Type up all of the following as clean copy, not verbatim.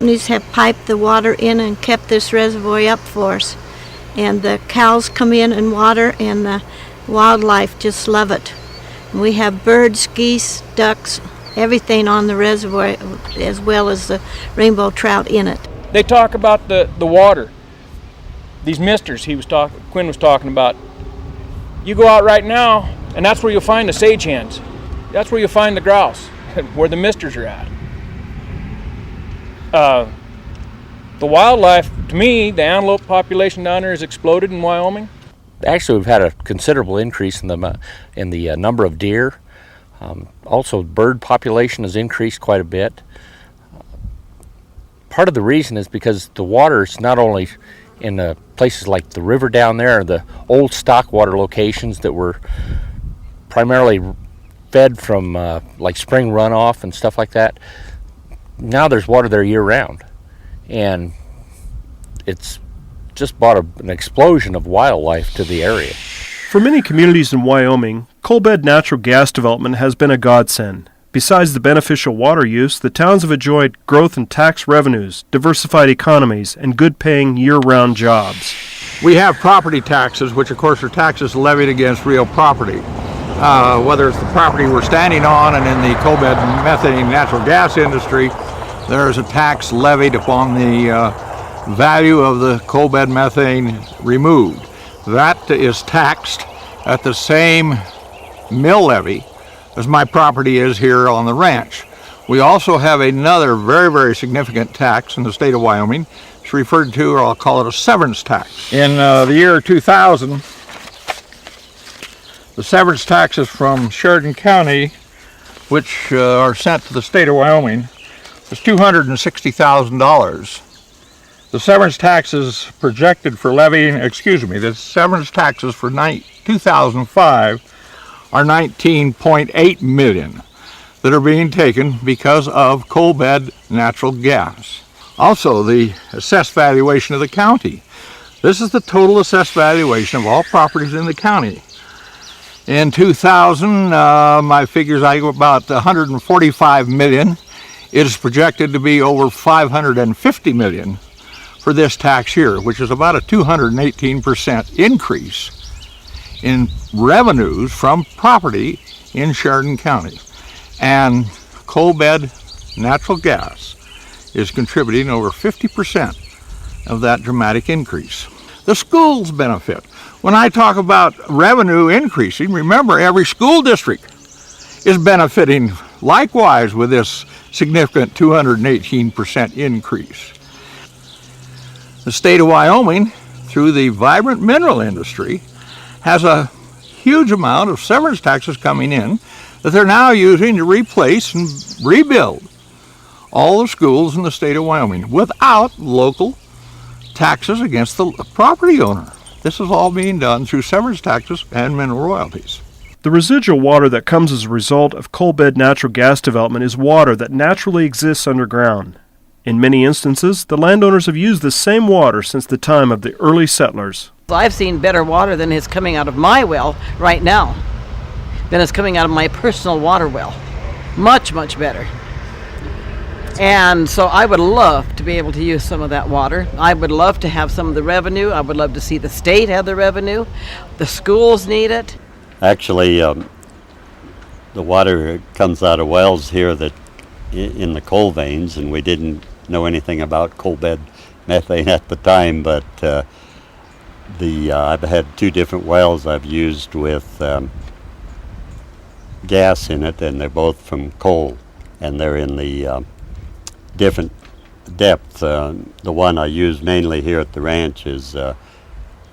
companies have piped the water in and kept this reservoir up for us. And the cows come in and water, and the wildlife just love it. And we have birds, geese, ducks, everything on the reservoir, as well as the rainbow trout in it. They talk about the water. These misters Quinn was talking about. You go out right now, and that's where you'll find the sage hens. That's where you'll find the grouse, where the misters are at. The wildlife, to me, the antelope population down there has exploded in Wyoming. Actually, we've had a considerable increase in the number of deer. Also, bird population has increased quite a bit. Part of the reason is because the water is not only in places like the river down there, the old stock water locations that were primarily fed from like spring runoff and stuff like that. Now there's water there year round, and it's just brought an explosion of wildlife to the area. For many communities in Wyoming, coal bed natural gas development has been a godsend. Besides the beneficial water use, the towns have enjoyed growth in tax revenues, diversified economies, and good-paying year-round jobs. We have property taxes, which of course are taxes levied against real property. Whether it's the property we're standing on, and in the coal bed methane natural gas industry, there is a tax levied upon the value of the coal bed methane removed. That is taxed at the same mill levy as my property is here on the ranch. We also have another very, very significant tax in the state of Wyoming. It's referred to, or I'll call it, a severance tax. In the year 2000, the severance taxes from Sheridan County, which are sent to the state of Wyoming, was $260,000. The severance taxes projected for levying, the severance taxes for 2005 are $19.8 million that are being taken because of coal bed natural gas. Also, the assessed valuation of the county. This is the total assessed valuation of all properties in the county. In 2000, my figures, I go about $145 million. It is projected to be over $550 million for this tax year, which is about a 218% increase in revenues from property in Sheridan County. And coal bed natural gas is contributing over 50% of that dramatic increase. The schools benefit. When I talk about revenue increasing, remember every school district is benefiting likewise with this significant 218% increase. The state of Wyoming, through the vibrant mineral industry, has a huge amount of severance taxes coming in that they're now using to replace and rebuild all the schools in the state of Wyoming without local taxes against the property owner. This is all being done through severance taxes and mineral royalties. The residual water that comes as a result of coal bed natural gas development is water that naturally exists underground. In many instances, the landowners have used the same water since the time of the early settlers. I've seen better water than is coming out of my well right now than is coming out of my personal water well. Much, much better. And so I would love to be able to use some of that water. I would love to have some of the revenue. I would love to see the state have the revenue. The schools need it. Actually, the water comes out of wells here that in the coal veins, and we didn't know anything about coal bed methane at the time, but I've had two different wells I've used with gas in it, and they're both from coal, and they're in the different depth. The one I use mainly here at the ranch is a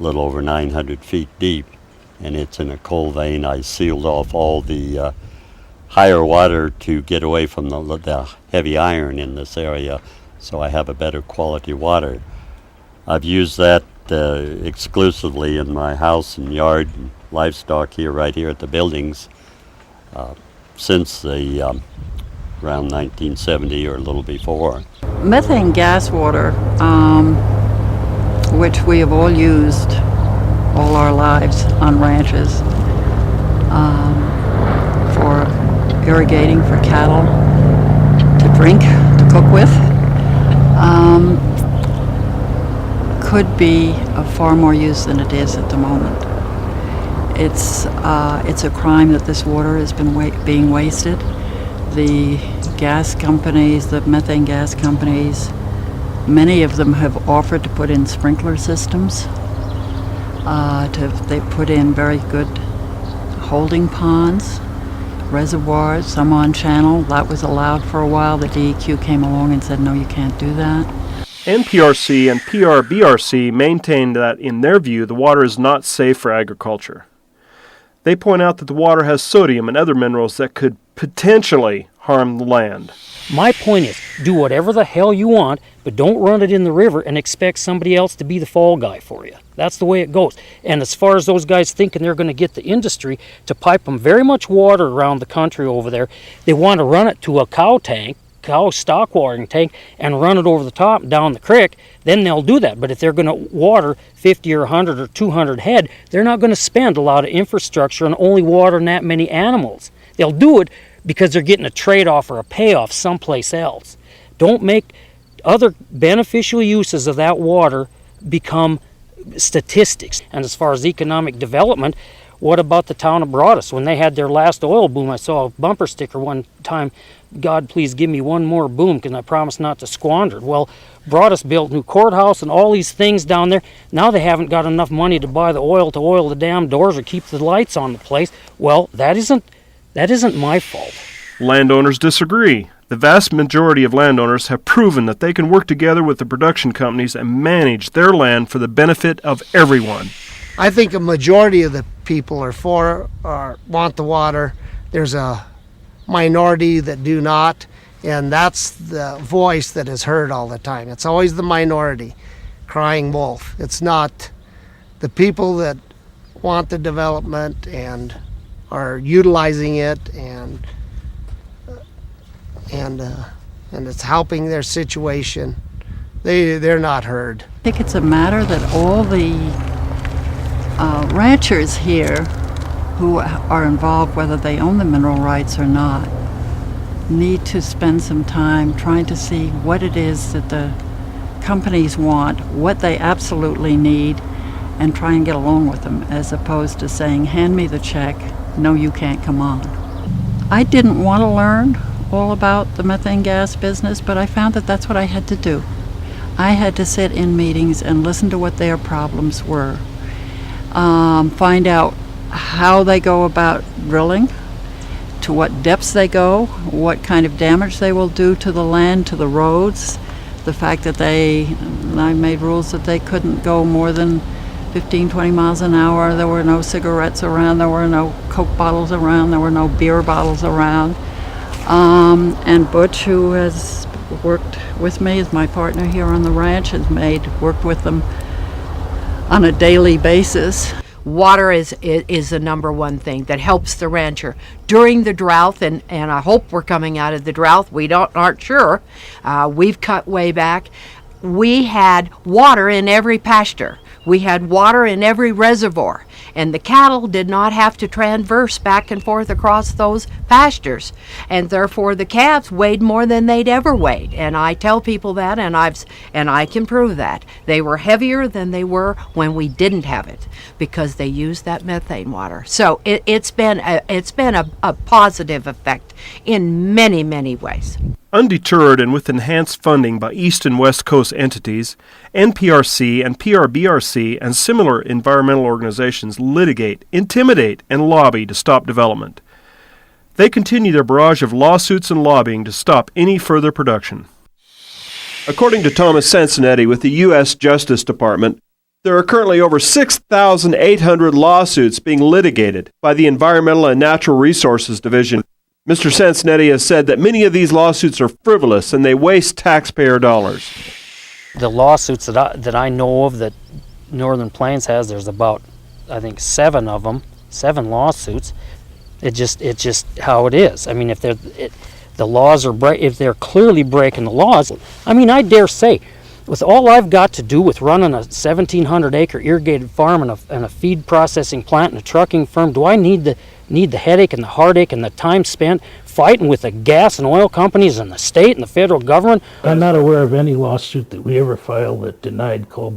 little over 900 feet deep, and it's in a coal vein. I sealed off all the higher water to get away from the heavy iron in this area, so I have a better quality water. I've used that exclusively in my house and yard and livestock here, right here at the buildings, since the around 1970 or a little before. Methane gas water, which we have all used all our lives on ranches, for irrigating for cattle, to drink, to cook with. could be of far more use than it is at the moment. It's a crime that this water has been being wasted. The gas companies, the methane gas companies, many of them have offered to put in sprinkler systems. They put in very good holding ponds, reservoirs, some on channel. That was allowed for a while. The DEQ came along and said, no, you can't do that. NPRC and PRBRC maintain that, in their view, the water is not safe for agriculture. They point out that the water has sodium and other minerals that could potentially harm the land. My point is, do whatever the hell you want, but don't run it in the river and expect somebody else to be the fall guy for you. That's the way it goes. And as far as those guys thinking they're going to get the industry to pipe them very much water around the country over there, they want to run it to a cow stock watering tank, and run it over the top down the creek, then they'll do that. But if they're going to water 50 or 100 or 200 head, they're not going to spend a lot of infrastructure on only watering that many animals. They'll do it because they're getting a trade-off or a payoff someplace else. Don't make other beneficial uses of that water become statistics. And as far as economic development, what about the town of Broadus? When they had their last oil boom, I saw a bumper sticker one time, God, please give me one more boom, because I promised not to squander it. Well, Broadus built new courthouse and all these things down there. Now they haven't got enough money to buy the oil to oil the damn doors or keep the lights on the place. Well, that isn't my fault. Landowners disagree. The vast majority of landowners have proven that they can work together with the production companies and manage their land for the benefit of everyone. I think a majority of the people are for or want the water. There's a minority that do not, and that's the voice that is heard all the time. It's always the minority crying wolf. It's not the people that want the development and are utilizing it, and it's helping their situation. They're not heard. I think it's a matter that all the ranchers here who are involved, whether they own the mineral rights or not, need to spend some time trying to see what it is that the companies want, what they absolutely need, and try and get along with them, as opposed to saying, hand me the check, no, you can't come on. I didn't want to learn all about the methane gas business, but I found that that's what I had to do. I had to sit in meetings and listen to what their problems were, find out how they go about drilling, to what depths they go, what kind of damage they will do to the land, to the roads, the fact that I made rules that they couldn't go more than 15, 20 miles an hour. There were no cigarettes around, there were no Coke bottles around, there were no beer bottles around. And Butch, who has worked with me as my partner here on the ranch, has worked with them on a daily basis. Water is the number one thing that helps the rancher during the drought, and I hope we're coming out of the drought. We aren't sure. We've cut way back. We had water in every pasture. We had water in every reservoir, and the cattle did not have to traverse back and forth across those pastures, and therefore the calves weighed more than they'd ever weighed. And I tell people that, and I can prove that they were heavier than they were when we didn't have it, because they used that methane water. So it's been a positive effect in many, many ways. Undeterred and with enhanced funding by East and West Coast entities, NPRC and PRBRC and similar environmental organizations litigate, intimidate, and lobby to stop development. They continue their barrage of lawsuits and lobbying to stop any further production. According to Thomas Sansonetti with the U.S. Justice Department, there are currently over 6,800 lawsuits being litigated by the Environmental and Natural Resources Division. Mr. Sansonetti has said that many of these lawsuits are frivolous and they waste taxpayer dollars. The lawsuits that I know of that Northern Plains has, there's about, I think, 7 of them, 7 lawsuits. It's just how it is. I mean, if the laws are if they're clearly breaking the laws, I mean, I dare say, with all I've got to do with running a 1,700-acre irrigated farm and a feed processing plant and a trucking firm, do I need the headache and the heartache and the time spent fighting with the gas and oil companies and the state and the federal government? I'm not aware of any lawsuit that we ever filed that denied coal.